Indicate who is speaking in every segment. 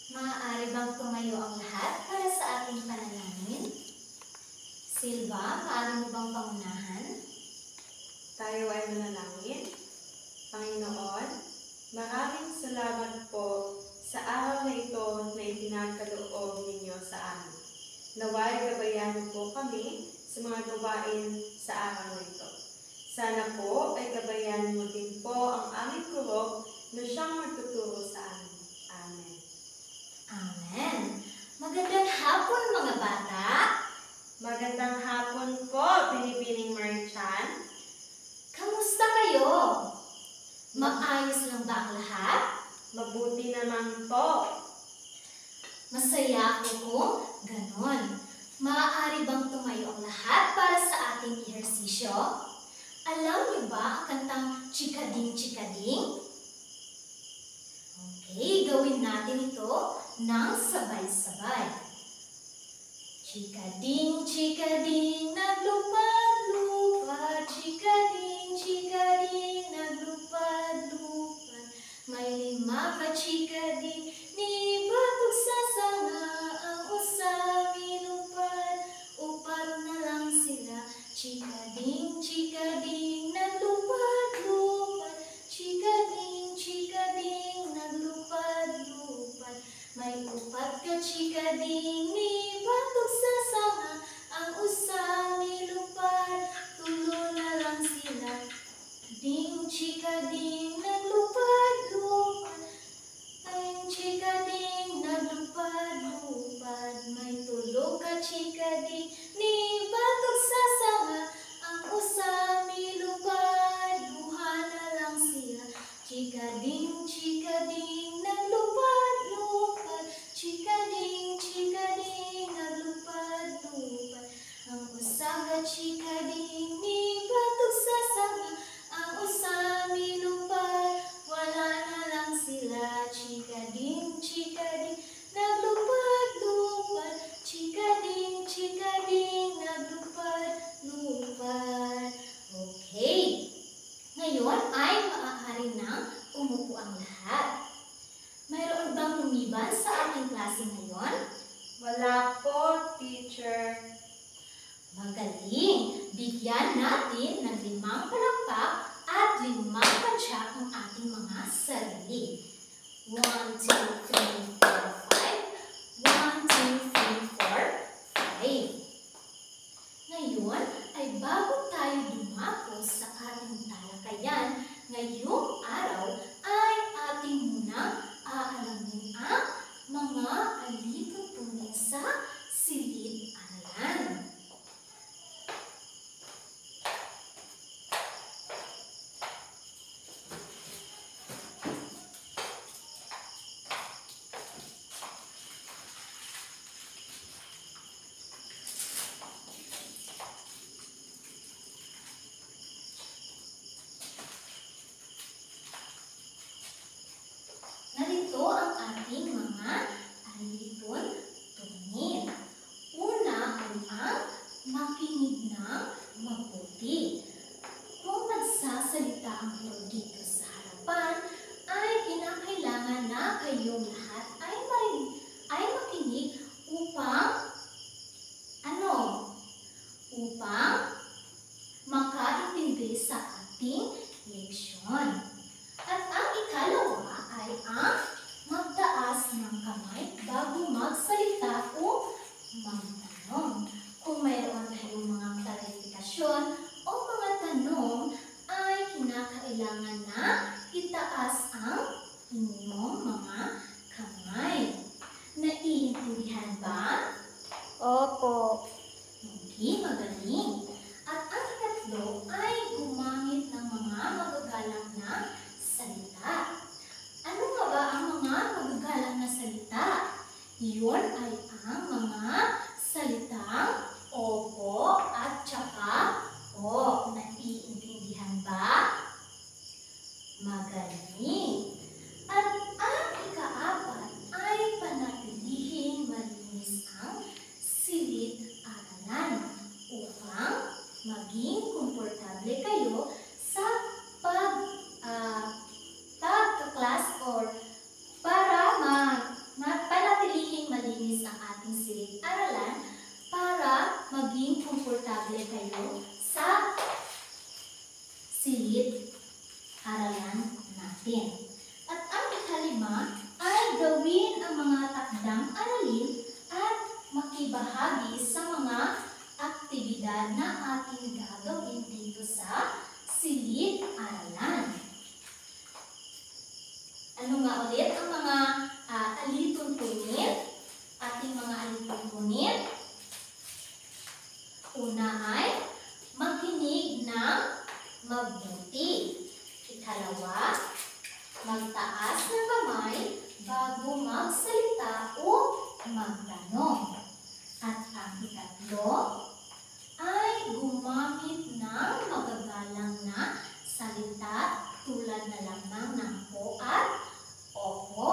Speaker 1: Maaari bang tumayo ang lahat para sa ating panalangin? Silva, maaari mo bang pangunahan?
Speaker 2: Tayo ay manalangin. Panginoon, maraming salamat po sa araw na ito na ipinagkaloob ninyo sa amin. Naway gabayan niyo po kami sa mga gawain sa araw na ito. Sana po ay gabayan mo din po ang aming kurog na siyang magtuturo sa amin. Amen.
Speaker 1: Amen. Magandang hapon mga bata.
Speaker 2: Magandang hapon po, Binibining Marichan.
Speaker 1: Kamusta kayo? Maayos lang ba ang lahat?
Speaker 2: Mabuti naman po.
Speaker 1: Masaya ako kung ganon. Maaari bang tumayo ang lahat para sa ating ehersisyo? Alam niyo ba ang kantang Chikading Chikading? Okay, gawin natin ito ng sabay-sabay. Chikading Chikading, naglupad-lupad. Chikading Chikading, naglupad-lupad. May 5 ka-chikading, ni batok sa sanga. Ang usami lupad, upad na lang sila. Chikading Chikading, naglupad-lupad. Chikading Chikading, naglupad-lupad. May 4 ka-chikading, ni batok sa sanga. Ang usami lupad, tulo na lang sila. Ding chikading, naglupad-lupad. Ding chikading, naglupad-lupad. May 3 ka-chikading, ni batok sa sanga. Ang usami lupad, 2 na lang sila. Chikading, chikading, naglupad-lupad. Chikading, chikading, naglupad-lupad. Ang usaga chikading, ni batok sa sanga. Ang usami lupad, wala na lang sila. Chikading, chikading, naglupad-lupad. Chikading, chikading, naglupad-lupad. Okay. Ngayon ay maaari nang umupo ang lahat. Mayroon bang lumiban sa ating klase ngayon?
Speaker 2: Wala po, teacher.
Speaker 1: Magaling! Bigyan natin ng 5 palakpak at 5 padyak ang ating mga sarili. 1, 2, 3, 4, 5. 1, 2, 3, 4, 5. Ngayon ay bago tayo dumako sa ating talakayan, ngayong araw ay ating munang aalamin ang mga alipin sa silid-aralan. Narito ang ating mga alipin-tungin. Una ay ang makinig ng mabuti. Kung nagsasalita ang guro dito sa harapan, ay kinakailangan na kayong lahat ay makinig upang upang makaintindi sa ating leksyon. At ang ikalawa ay ang magtaas ng kamay bago magsalita o magtanong. Kung mayroon kayong mga klarifikasyon o mga tanong, ay kinakailangan na itaas ang inyong mga kamay. Naiintindihan ba?
Speaker 2: Opo.
Speaker 1: Okay, magaling. At ang ikatlo ay gumamit ng mga magagalang na salita. Ano nga ba ang mga magagalang na salita? Iyon ay ang mga salitang opo at saka o. Naiintindihan ba? Magaling. At ang ika-4 ay panatilihing malinis ang silid-aralan upang maging komportable kayo sa pagka-class or para makibahagi sa mga aktibidad na ating gagawin dito sa silid-aralan. Ano nga ulit ang mga alituntunin? Ating mga alituntunin. Una ay makinig ng mabuti. Ikalawa, magtaas ng kamay bago magsalita o magtanong. At ang ikatlo ay gumamit ng magagalang na salita tulad na lamang ng po at opo.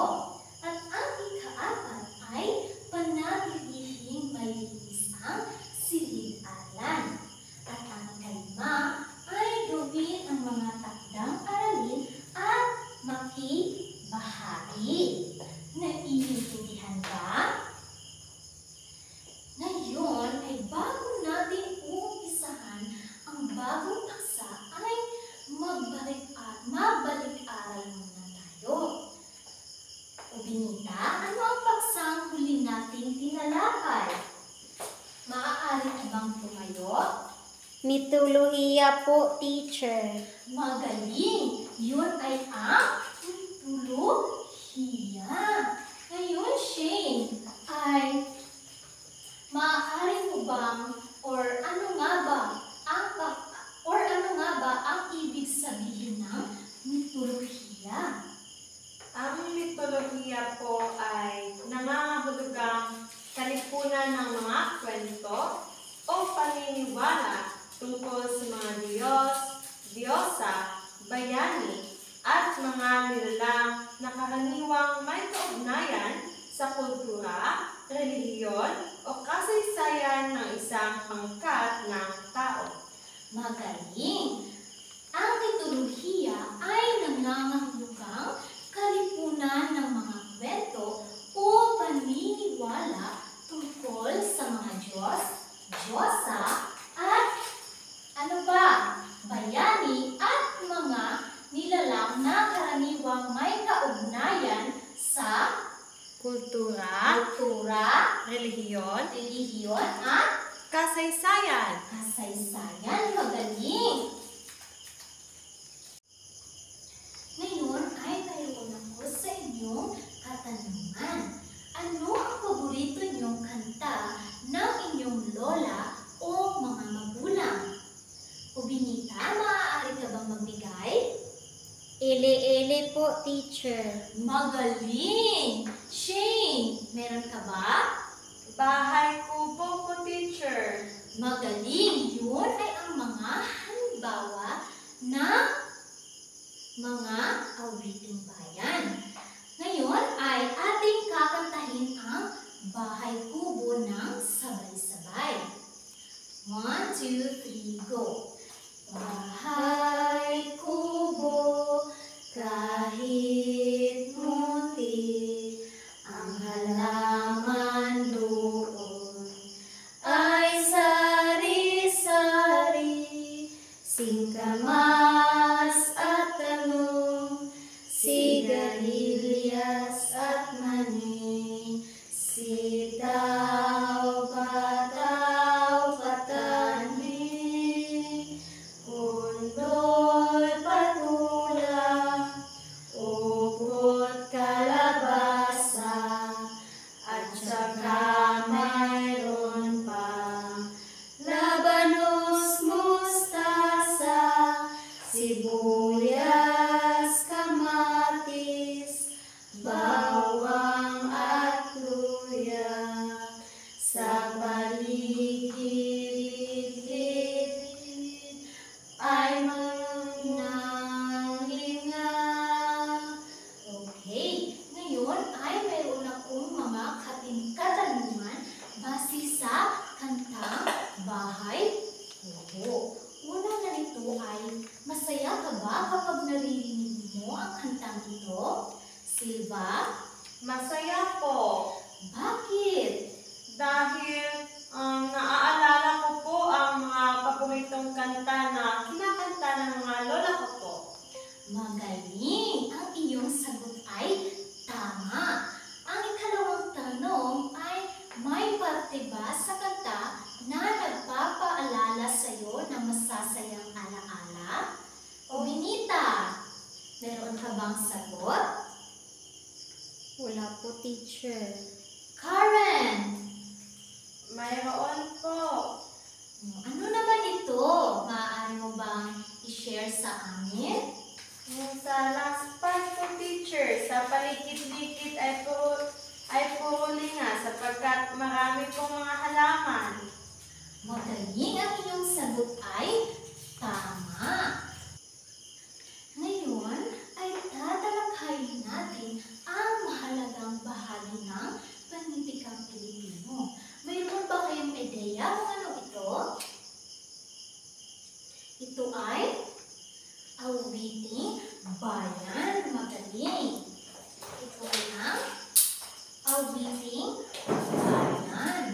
Speaker 1: At ang ikaapat ay panatilihing malinis ang silid-aralan. At ang ikalima ay gawin ang mga takdang aralin at makibahagi. Naiintindihan ba? Ngayon ay bago natin umpisahan ang bagong paksa ay mabalik-aral muna tayo. O Binita, ano ang paksang huli nating tinalakay? Maaari ka bang tumayo?
Speaker 3: Mitolohiya po, teacher.
Speaker 1: Magaling! Yun ay ang mitolohiya. Ngayon, Shane, ay maaari mo bang ano nga ba ang ibig sabihin ng mitolohiya?
Speaker 2: Ang mitolohiya po ay nangangahulugang kalipunan ng mga kwento o paniniwala tungkol sa mga Diyos, Diyosa, bayani, at mga nilalang na karaniwang may kaugnayan sa kultura, relihiyon, o kasaysayan ng isang pangkat ng tao.
Speaker 1: Magaling! Ang mitolohiya ay nangangahulugang kalipunan ng mga kwento o paniniwala tungkol sa mga Diyos, Diyosa, at bayani at mga nilalang na karaniwang may kaugnayan sa
Speaker 2: Kultura, relihiyon,
Speaker 1: at
Speaker 2: kasaysayan.
Speaker 1: kasaysayan. Magaling! Ngayon ay mayroon ako sa inyong katanungan. Ano ang paborito niyong kanta ng inyong lola o mga magulang? O Binita, maaari ka bang magbigay?
Speaker 3: Ele-ele po, teacher.
Speaker 1: Magaling! Shane, meron ka ba?
Speaker 2: Bahay kubo po, teacher.
Speaker 1: Magaling! Yun ay ang mga halimbawa ng mga awiting bayan. Ngayon ay ating kakantahin ang Bahay Kubo ng sabay-sabay. 1, 2, 3, go! Bahay kubo, kahit munti, ang halaman doon ay sari-sari, singkamas at talong, sigarilyas at mani, sitaw, pataw, patani, pundoy, patula, upot, kalabasa, at saka mayroon pa labanos, mustasa, sibuyas, kamatis, bawang at luya. Sa paligid ay mananglinga. Okay, ngayon ay mayroon akong mga katanungan base sa kantang Bahay Kubo. Una na nito ay, masaya ka ba kapag naririnig mo ang kantang ito? Silva,
Speaker 2: Masaya po.
Speaker 1: bakit?
Speaker 2: Dahil naaalala ko po ang mga paboritong kanta na kinakanta ng mga lola ko po.
Speaker 1: Magaling! Ang iyong sagot ay tama. Ang ikalawang tanong ay, may parte ba sa
Speaker 3: po, teacher.
Speaker 1: Karen,
Speaker 2: Mayroon po.
Speaker 1: ano naman ito? Maaari mo bang i-share sa amin?
Speaker 2: Yung sa last part po, teacher, sa paligid-ligid ay puro linga sapagkat marami pong mga halaman.
Speaker 1: Magaling ang iyong sagot ay tama. Ngayon ay tatalakhayin natin ang mahalagang bahagi ng panitikang Pilipino. Mayroon ba kayong ideya kung ano ito? Ito ay awiting bayan. Magaling. Ito ay ang awiting bayan.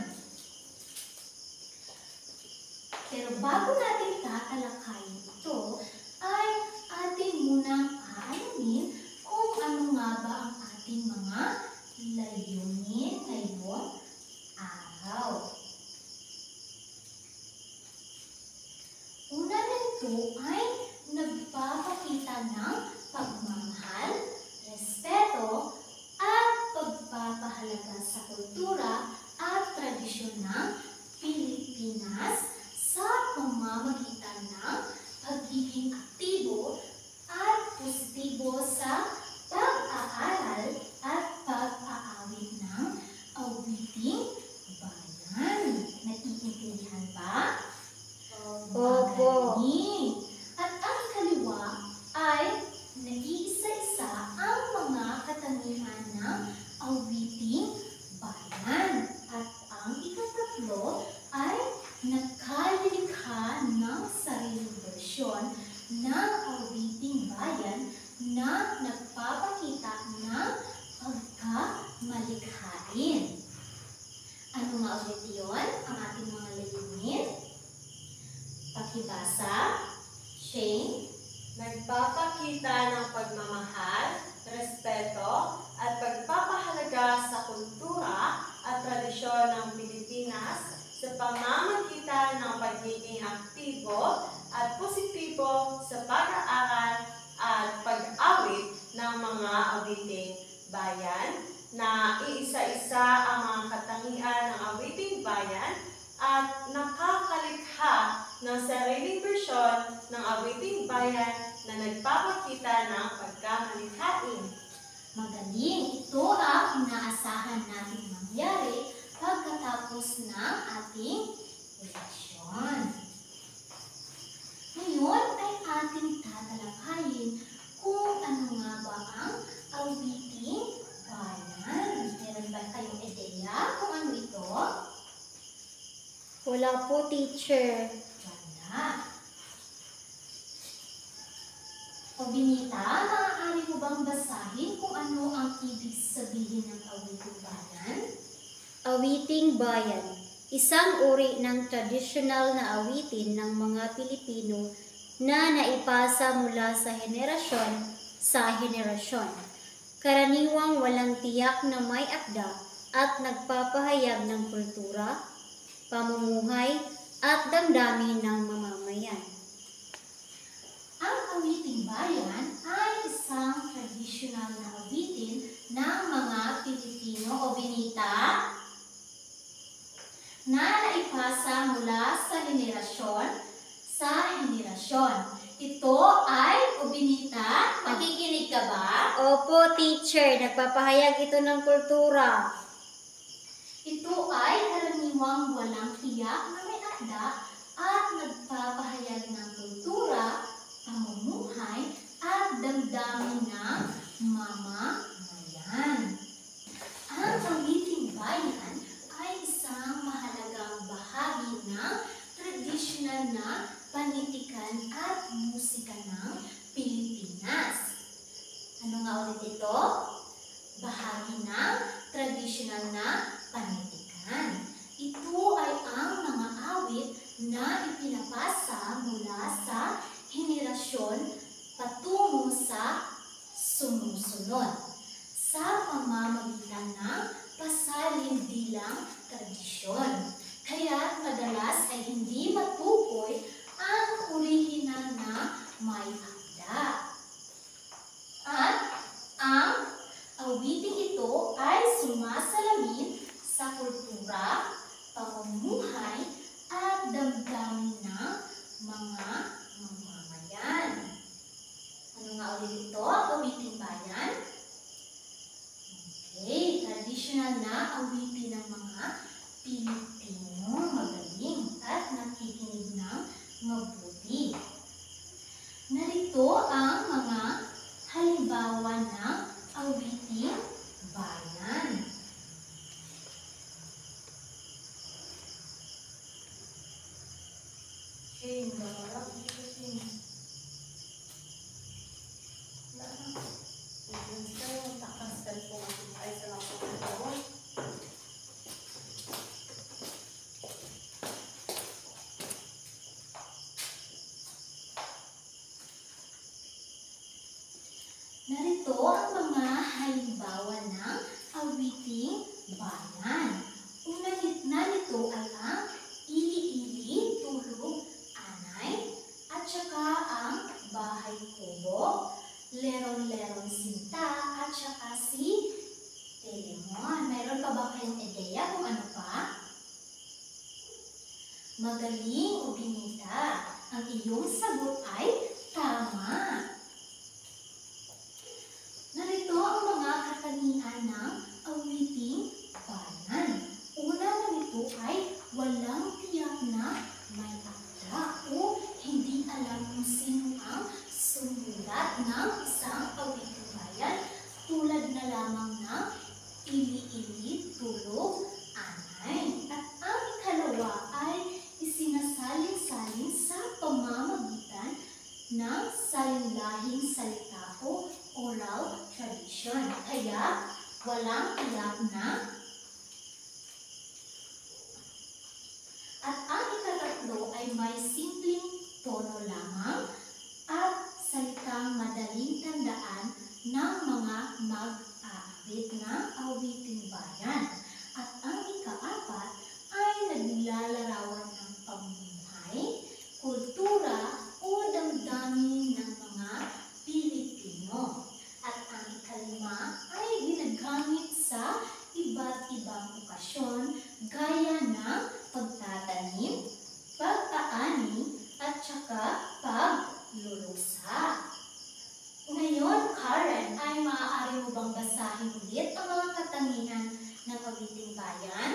Speaker 1: Pero bago natin tatalakayin ito, ay atin munang aalamin kung ano nga ba ang ating mga layunin ngayong araw. Una nito ay nagpapakita ng pagmamahal, respeto, at pagpapahalaga sa kultura at tradisyon ng Pilipinas sa pamamagitan ng pagiging aktibo at positibo sa pag-aaral at pag-aawit ng awiting bayan. Naiintindihan ba?
Speaker 3: Opo.
Speaker 1: Magaling. At ang ikaliwa ay nag-iisa-isa ang mga katangian ng awiting bayan. At ang ikatatlo ay nakalilikha ng sariling bersyon ng awiting bayan na nagpapakita ng pagkamalikhain. Ano nga ulit yun? Ang ating mga layunin? Pakibasa. Shane.
Speaker 2: Nagpapakita ng pagmamahal, respeto, at pagpapahalaga sa kultura at tradisyon ng Pilipinas sa pamamagitan ng pagiging aktibo at positibo sa pag-aaral at pag-awit ng mga awiting bayan na iisa-isa ang mga katangian ng awiting bayan at nakakalikha ng sariling bersyon ng awiting bayan na nagpapakita ng pagkamalikhain.
Speaker 1: Magaling. Ito ang inaasahan natin mangyari pagkatapos ng ating eleksyon. Ngayon ay ating tatalakayin kung ano nga ba ang awiting bayan. Meron ba kayong ideya kung ano ito?
Speaker 3: Wala po, teacher.
Speaker 1: Wala. O Binita, maaari mo bang basahin kung ano ang ibig sabihin ng awiting bayan?
Speaker 3: Awiting bayan. Isang uri ng tradisyonal na awitin ng mga Pilipino na naipasa mula sa henerasyon. Karaniwang walang tiyak na may akda at nagpapahayag ng kultura, pamumuhay, at damdamin ng mamamayan.
Speaker 1: Ang awiting bayan ay isang tradisyonal na awitin ng mga Pilipino o Binita na naipasa mula sa henerasyon sa henerasyon. Ito ay, o Binita, makikinig ka ba?
Speaker 3: Opo, teacher. Nagpapahayag ito ng kultura.
Speaker 1: Ito ay karaniwang walang tiyak na may akda at nagpapahayag ng kultura, pamumuhay, at damdamin ng mamamayan. Ang awiting bayan ay isang mahalagang bahagi ng tradisyonal na panitikan at musika ng Pilipinas. Ano nga ulit ito? Bahagi ng tradisyonal na panitikan. Ito ay ang mga awit na ipinapasa mula sa henerasyon patungo sa sumusunod sa pamamagitan ng pasalindilang tradisyon. Kaya madalas ay hindi matukoy ang orihinal na may akda. At ang awiting ito ito ay sumasalamin sa kultura, pamumuhay, at damdamin ng mga mamamayan. Ano nga ulit ito? Awiting bayan? Okay, traditional na awitin ng mga Pilipino. Magaling at nakikinig ng mabuti. Narito ang mga halimbawa ng awiting bayan. Shane, baharap dito, Shane. Wala na. Sir, takas cellphone ako. Ay, sa lang po ito. Narito ang mga halimbawa ng awiting bayan. Una nito ay ang ili-ili, tulog, anay, at saka ang bahay kubo, leron-leron sinta, at saka si Telemon. Meron pa ba kayong ideya kung ano pa? Magaling o binita. Ang iyong sagot ay tama. Narito ang mga katangian ng awiting bayan. Una na nito ay walang tiyak na may akda o hindi alam kung sino ang sumulat ng isang awiting bayan, tulad na lamang ng ili-ili, tulog, anay. At ang ikalawa ay isinasalin-salin sa pamamagitan ng salinlahing salita o oral tradition. Kaya walang tiyak na. At ang ikatatlo ay may simpleng tono lamang at salitang madaling tandaan ng mga mag-aawit ng awiting bayan. At ang ikaapat ay naglalarawan ng pamumuhay, kultura o damdamin ng mga Pilipino. At ang ikalima ay ginagamit sa iba't ibang okasyon gaya ng pagtatanim, pag-aani, at saka paglulusa. Ngayon, Karen, ay maaari mo bang basahin ulit ang mga katangian ng awiting bayan?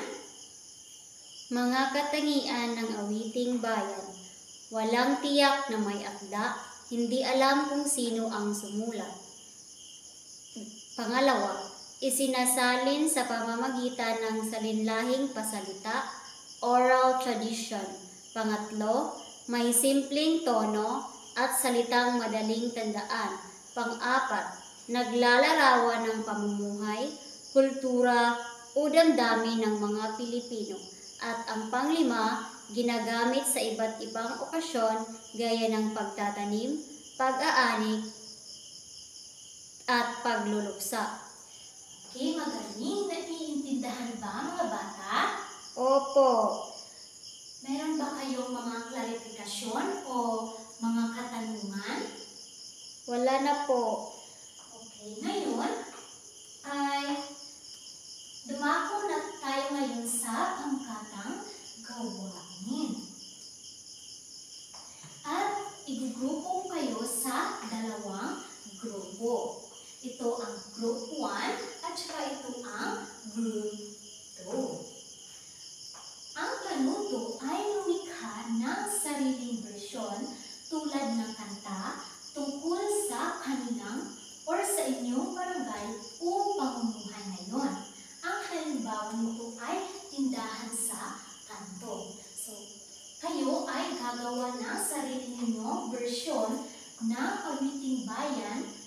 Speaker 3: Mga katangian ng awiting bayan. Walang tiyak na may akda, hindi alam kung sino ang sumulat. Pangalawa, isinasalin sa pamamagitan ng salinlahing pasalita, oral tradition. Pangatlo, may simpleng tono at salitang madaling tandaan. Pang-apat, naglalarawan ng pamumuhay, kultura o damdamin ng mga Pilipino. At ang panglima, ginagamit sa iba't ibang okasyon gaya ng pagtatanim, pag-aani, at pagluluksa.
Speaker 1: Okay, magaling. Naiintindihan ba mga bata?
Speaker 3: Opo.
Speaker 1: Meron ba kayong mga klarifikasyon o mga katanungan?
Speaker 3: Wala na po.
Speaker 1: Okay, ngayon ay dumako na tayo ngayon sa pangkatang gawain. At igugrupo kayo sa dalawang grupo. Ito ang group 1 at saka ito ang group 2. Ang panuto ay lumikha ng sariling bersyon tulad ng kanta tungkol sa kanilang or sa inyong barangay o pamumuhay ngayon. Ang halimbawa nito ay tindahan sa kanto. So, kayo ay gagawa ng sarili ninyong bersyon ng awiting bayan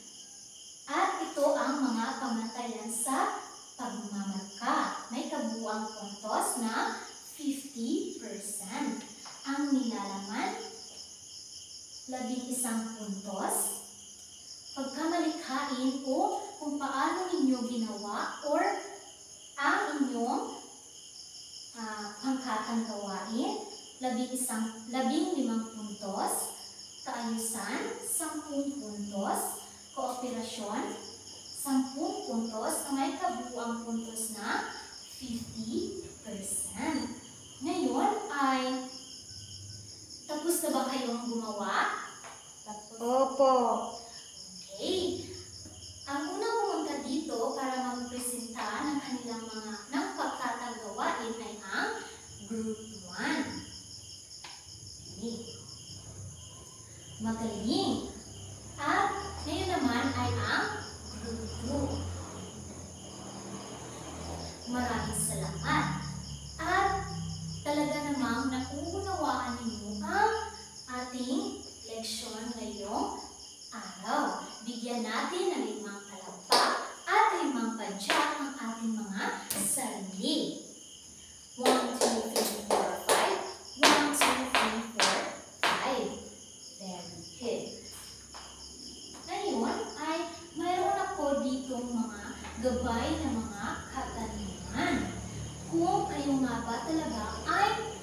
Speaker 1: at ito ang mga kamatayan sa pagmamarka. May kabuuang puntos na 50%. Ang nilalaman, 11 puntos. Pagkamalikhain o kung paano ninyo ginawa or ang inyong pangkatang gawain, 15 puntos. Kaayusan, 10 puntos. Kooperasyon, 10 puntos. Ang may kabuuan ang puntos na 50%. Ngayon ay tapos na ba kayong gumawa?
Speaker 3: Opo.
Speaker 1: Okay. Ang unang pumunta dito para magpresenta ng kanilang ng pagtatagawain ay ang Group 1. Okay. Magaling. At ngayon naman ay ang Group 2. Maraming salamat. At talaga namang nauunawaan ninyo ang ating leksyon ngayong araw. Bigyan natin ng 5 palakpak at 5 padyak ang ating mga sarili. 1, 2, 3, 4, 5. 1, 2, 3, 4, 5. Very good. Ngayon ay mayroon ako ditong mga gabay na mga katanungan. Kung kayo nga ba talaga ay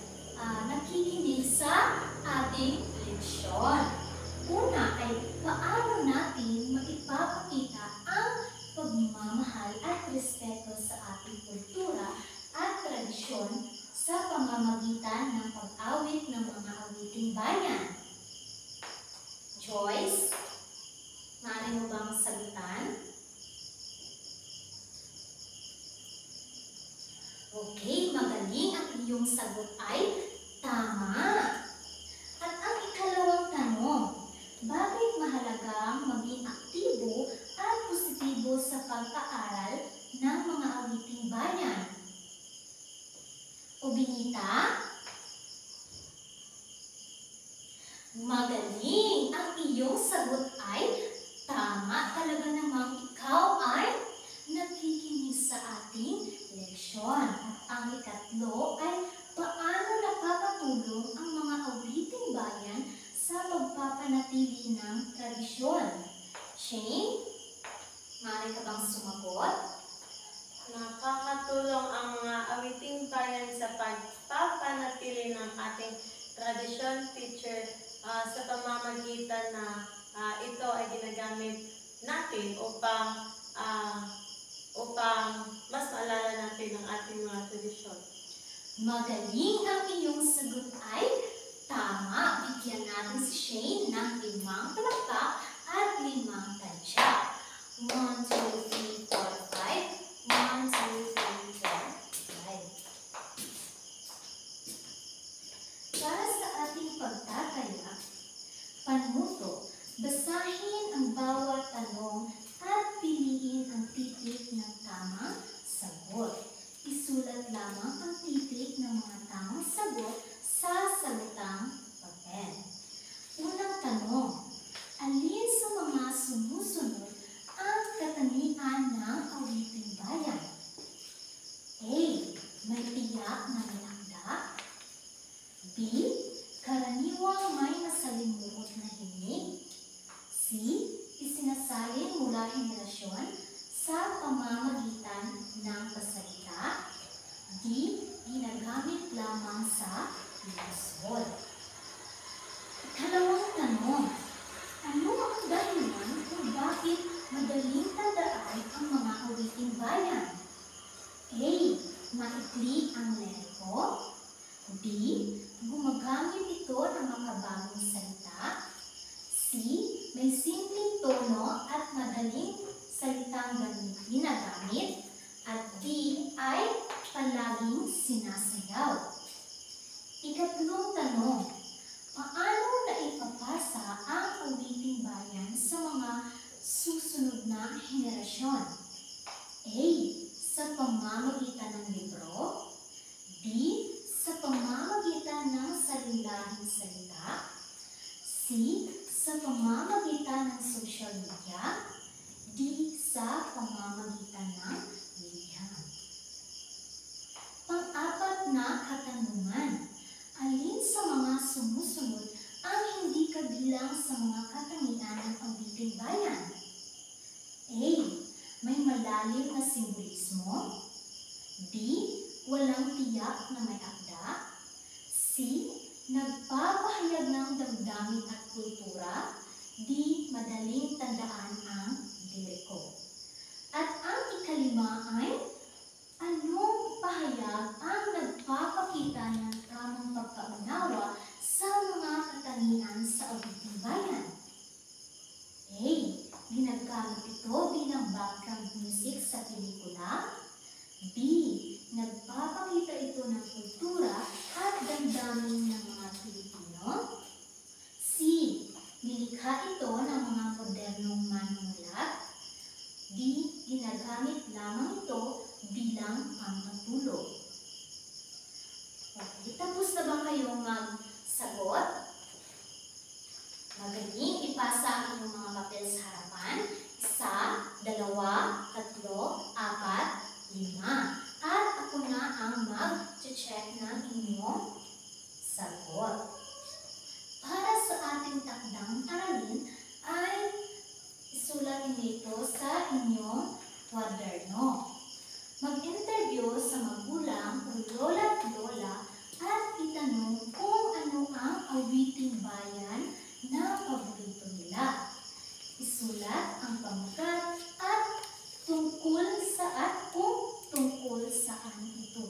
Speaker 1: nakikinig sa ating leksyon. Una ay paano natin maipapakita ang pagmamahal at respeto sa ating kultura at tradisyon sa pamamagitan ng pag-awit ng mga awiting bayan. Joyce, maaari mo bang sagutan? Okay, magaling. Ang iyong sagot ay tama. At ang ikalawang tanong, bakit mahalagang maging aktibo at positibo sa pag-aaral ng mga awiting bayan? O Binita? Magaling. Ang iyong sagot ay tama. Talaga namang ikaw ay nakikinig sa ating leksyon. At ang ikatlo ay paano nakakatulong ang mga awiting bayan sa pagpapanatili ng tradisyon. Shane, maaari ka bang sumagot?
Speaker 2: Nakakatulong ang mga awiting bayan sa pagpapanatili ng ating tradisyon, teacher, sa pamamagitan na ito ay ginagamit natin upang mas maalala natin ang ating mga tradisyon.
Speaker 1: Magaling. Ang iyong sagot ay tama. Bigyan natin si Shane ng 5 palakpak at 5 tadyak. 1, 2, 3, 4, 5. 1, 2, 3, 4, 5. Para sa ating pagtataya, panuto, basahin ang bawat tanong at piliin ang titik ng tamang sagot. Isulat lamang ang titik ng mga tamang sagot sa sagutang papel. Unang tanong, alin sa mga sumusunod ang katangian ng awiting bayan? A. May tiyak na linakda. B. Karaniwang may masalimuot na himig. C. Isinasalin mula henerasyon sa pamamagitan ng pasalita. D. Ginagamit lamang sa lungsod. Ikalawang tanong, ano ang dahilan kung bakit madaling tandaan ang mga awiting bayan? A. Maikli ang lerko. B. Gumagamit ito ng makabagong salita. C. May simpleng tono at madaling salitang ginagamit. At D. Ay palaging sinasayaw. Ikatlong tanong, paano naipapasa ang awiting bayan sa mga susunod na henerasyon? A. Sa pamamagitan ng libro. B. Sa pamamagitan ng salinlahing salita. C. Sa pamamagitan ng social media. D. Sa pamamagitan ng liham. Pang-apat na katanungan, alin sa mga sumusunod ang hindi kabilang sa mga katangian ng awiting bayan? A. May malalim na simbolismo. B. Walang tiyak na may akda. C. Nagpapahayag ng damdamin at kultura. D. Madaling tandaan ang liriko. At ang ikalima ay B. Nagpapakita ito ng kultura at damdamin ng mga Pilipino. C. Nilikha ito ng mga modernong manunulat. D. Ginagamit lamang ito bilang pampatulog. Okay, tapos na ba kayong magsagot? Magaling, ipasa ang inyong mga papel sa harapan. 1, 2, 3, 4, 5. At ako na ang mag-check ng inyong sagot. Para sa ating takdang aralin ay isulat niyo ito sa inyong kwaderno. Mag-interview sa magulang o lola at lola at itanong kung ano ang awiting bayan na paborito nila. Isulat ang pangkat at tungkol saan ito.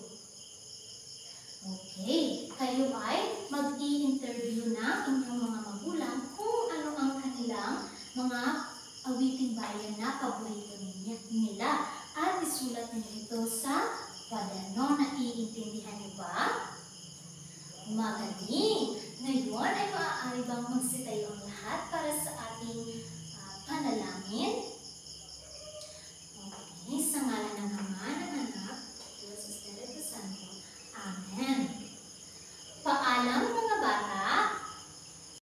Speaker 1: Okay, kayo ay mag-i-interview na inyong mga magulang kung ano ang kanilang mga awiting bayan na paborito nila. At isulat niyo ito sa kwaderno. Naiintindihan niyo ba? Magaling! Ngayon ay maaari bang magsitayo ang lahat para sa ating